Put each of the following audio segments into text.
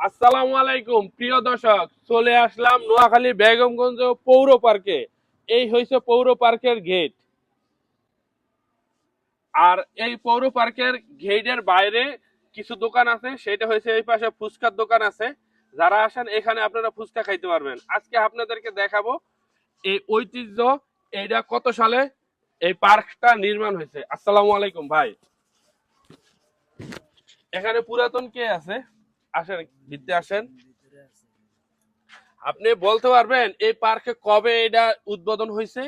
আসসালামু আলাইকুম প্রিয় দর্শক, চলে আসলাম নোয়াখালী বেগমগঞ্জ পৌর পার্কে। এই হয়েছে পৌর পার্কের গেট। আর এই পৌর পার্কের গেটের বাইরে কিছু দোকান আছে, সেটা হয়েছে এই পাশে ফুচকার দোকান আছে। যারা আসেন এখানে আপনারা ফুচকা খাইতে পারবেন। আজকে আপনাদেরকে দেখাবো এই ঐতিহ্য, এইটা কত সালে এই পার্কটা নির্মাণ হয়েছে। আসসালামু আলাইকুম ভাই, এখানে পুরাতন কে আছে? আসেন, ভিতরে আসেন। আপনি বলতে পারবেন এই পার্কে কবে এটা উদ্বোধন হয়েছে?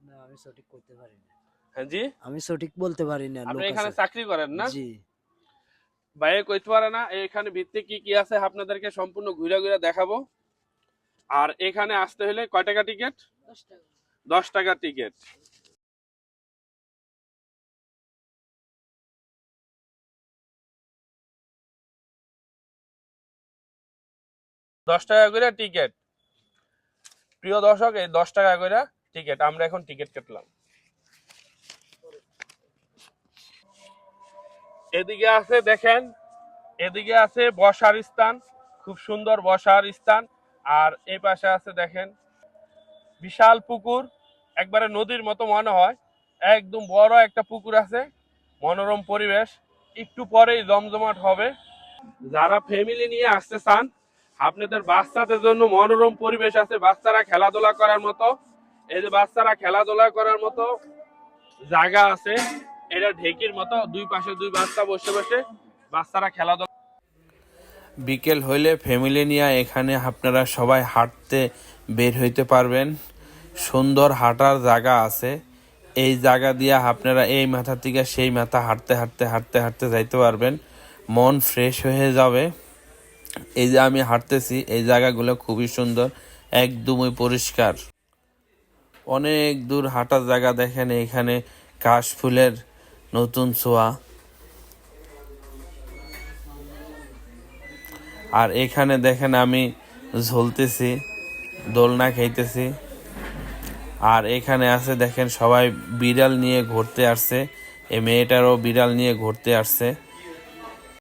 না, আমি সঠিক করতে পারি না। হ্যাঁ জি, আমি সঠিক বলতে পারি না। আপনি লোক এখানে আছে। চাকরি করেন না? জি। বাইরে কইতে পারে না। এখানে ভিত্তি কি কি আছে আপনাদেরকে সম্পূর্ণ ঘুরে ঘুরে দেখাবো। আর এখানে আসতে হলে কয় টাকা টিকিট? 10 টাকা টিকিট। 10 টাকা করে টিকিট। প্রিয় দর্শক, এই 10 টাকা করে টিকিট। আমরা এখন টিকিট কাটলাম। এদিকে আছে দেখেন, এদিকে আছে বসার স্থান, খুব সুন্দর বসার স্থান। আর এই পাশে আছে দেখেন বিশাল পুকুর, একবারে নদীর মতো মনে হয়। একদম বড় একটা পুকুর আছে, মনোরম পরিবেশ। একটু পরেই জমজমাট হবে। যারা ফ্যামিলি নিয়ে আসতে চান, আপনাদের বাচ্চাদের জন্য মনোরম পরিবেশ আছে, বাচ্চারা খেলাধুলা করার মতো। এই যে বাচ্চারা খেলাধুলা করার মতো জায়গা আছে, এটা ঢেকির মতো, দুই পাশে দুই বাচ্চা বসে বসে বাচ্চারা খেলাধুলা। বিকেল হইলে ফ্যামিলি নিয়ে এখানে আপনারা সবাই হাঁটতে বের হইতে পারবেন। সুন্দর হাঁটার জায়গা আছে। এই জায়গা দিয়ে আপনারা এই মাথা থেকে সেই মাথা হাঁটতে হাঁটতে হাঁটতে হাঁটতে যাইতে পারবেন। মন ফ্রেশ হয়ে যাবে। এই যে আমি হাঁটতেছি, এই জায়গাগুলো খুবই সুন্দর, একদমই পরিষ্কার। অনেক দূর হাঁটার জায়গা দেখেন, এখানে কাশফুলের নতুন ছোঁয়া। আর এখানে দেখেন আমি ঝুলতেছি, দোলনা খাইতেছি। আর এখানে আছে দেখেন সবাই বিড়াল নিয়ে ঘুরতে আসছে। এই মেয়েটারও বিড়াল নিয়ে ঘুরতে আসছে।